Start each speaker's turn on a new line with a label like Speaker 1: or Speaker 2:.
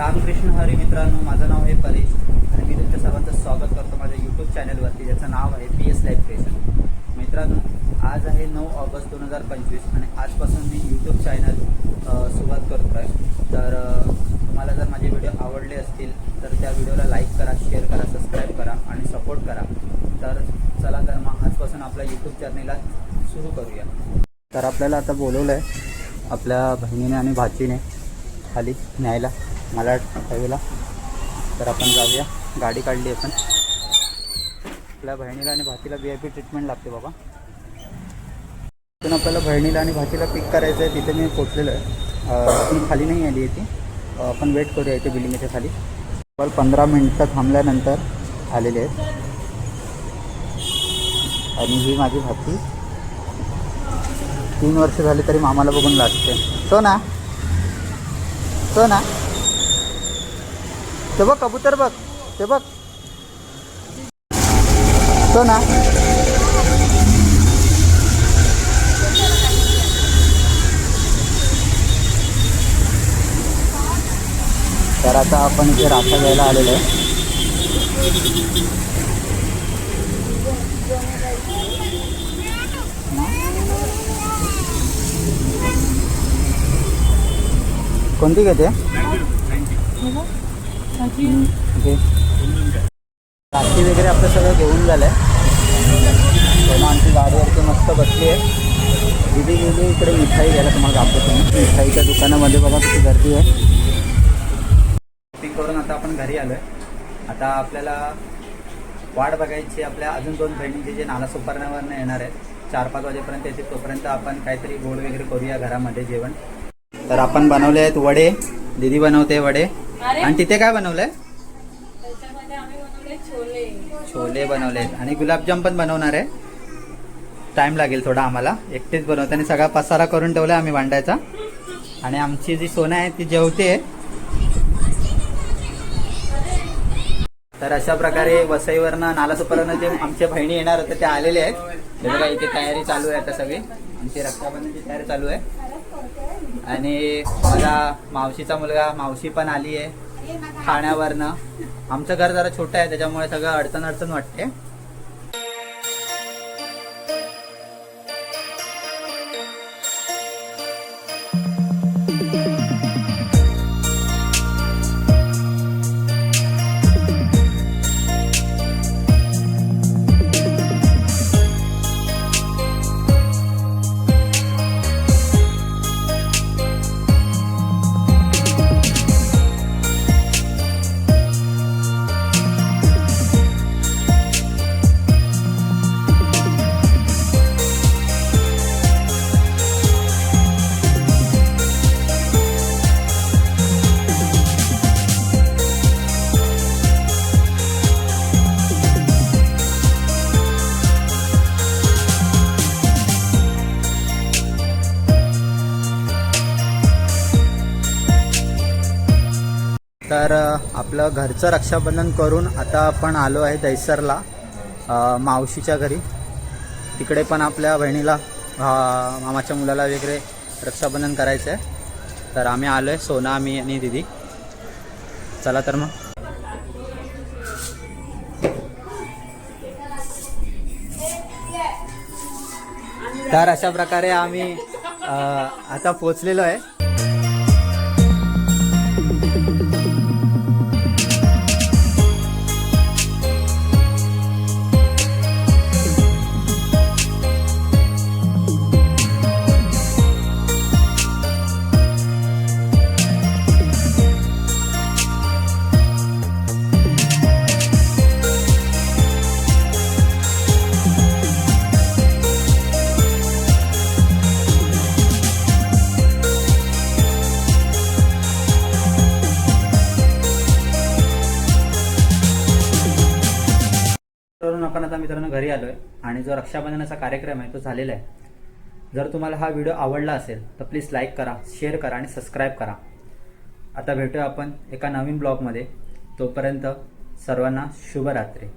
Speaker 1: रामकृष्ण हरी मित्रांनो, माझं नाव आहे परेश आणि मी तुमच्या सर्वांचं स्वागत करतो माझ्या यूट्यूब चॅनलवरती, ज्याचं नाव आहे PS लाईफ क्रिएशन. मित्रांनो, आज आहे 9 ऑगस्ट 2025 आणि आजपासून मी यूट्यूब चॅनल सुरुवात करतो आहे. तर तुम्हाला जर माझे व्हिडिओ आवडले असतील तर त्या व्हिडिओला लाईक करा, शेअर करा, सबस्क्राईब करा आणि सपोर्ट करा. तर चला तर मग आजपासून आपल्या यूट्यूब चॅनलला सुरू करूया. तर आपल्याला आता बोलवलं आहे आपल्या बहिणीने आणि भाचीने खाली न्यायला मला हायवेला. तर आपण जाऊया. गाडी काढली आपण. आपल्या बहिणीला आणि भाचीला VIP ट्रीटमेंट लागते बाबा. पण आपल्याला बहिणीला आणि भाचीला पिक करायचं आहे. तिथे मी पोचलेलो आहे. आपण खाली नाही आली आहे ती. आपण वेट करूया इथे बिल्डिंगच्या खाली. पण 15 मिनटं थांबल्यानंतर आलेले आहेत. आणि ही माझी भाची 3 वर्ष झाली तरी मामाला बघून लागते. सोना सोना, ते बघ कबूतर बघ, ते बघ सोना. तर आता आपण इथे रास्ता घ्यायला आलेलो आहे. कोणती घेते? ओके. रात्री वगैरे आपलं सगळं घेऊन झालं आहे. तेव्हा आमची गाडीवरती मस्त बसली आहे. दिदी गेली इकडे मिठाई घ्यायला. तुम्हाला दाखवतो मी मिठाईच्या दुकानामध्ये. बघा किती गर्दी आहे. शॉपिंग करून आता आपण घरी आलो आहे. आता आपल्याला वाट बघायची आपल्या अजून 2 बहिणींचे जे नाला सुपारण्यावरनं येणार आहेत. 4-5 वाजेपर्यंत येते. तोपर्यंत आपण काहीतरी गोड वगैरे करूया घरामध्ये जेवण. तर आपण बनवले आहेत वडे. दीदी बनवते वडे. आणि तिथे काय बनवलंय? छोले बनवले आहेत आणि गुलाबजाम पण बनवणार आहे. टाइम लागेल थोडा आम्हाला. एकटेच बनवते आणि सगळा पसारा करून ठेवला आम्ही भांडायचा. आणि आमची जी सोना आहे ती जेवते. तर अशा प्रकारे वसईवरनं नालासोपारानं जे आमच्या बहिणी येणार होत्या त्या आलेले आहेत. हे बघा इथे तयारी चालू आहे आता सगळी. आमची रक्षाबंधनची तयारी चालू आहे. आणि माझा मावशीचा मुलगा मावशी पण आली आहे ठाण्यावरनं. आमचं घर जरा छोटं आहे त्याच्यामुळे सगळं अडचण वाटते. तर आपलं घरचं रक्षाबंधन करून आता आपण आलो आहे दहिसरला मावशीच्या घरी. तिकडे पण आपल्या बहिणीला मामाच्या मुलाला वगैरे रक्षाबंधन करायचं आहे. तर आम्ही आलो आहे सोना, मी आणि दीदी. चला तर मग. तर अशा प्रकारे आम्ही आता पोचलेलो आहे. आपण आता मित्रांनो घरी आलोय आणि जो रक्षाबंधनाचा कार्यक्रम आहे तो झालेला आहे. जर तुम्हाला हा व्हिडिओ आवडला असेल तर प्लीज लाईक करा, शेअर करा आणि सबस्क्राईब करा. आता भेटूया आपण एका नवीन ब्लॉगमध्ये. तोपर्यंत सर्वांना शुभरात्री.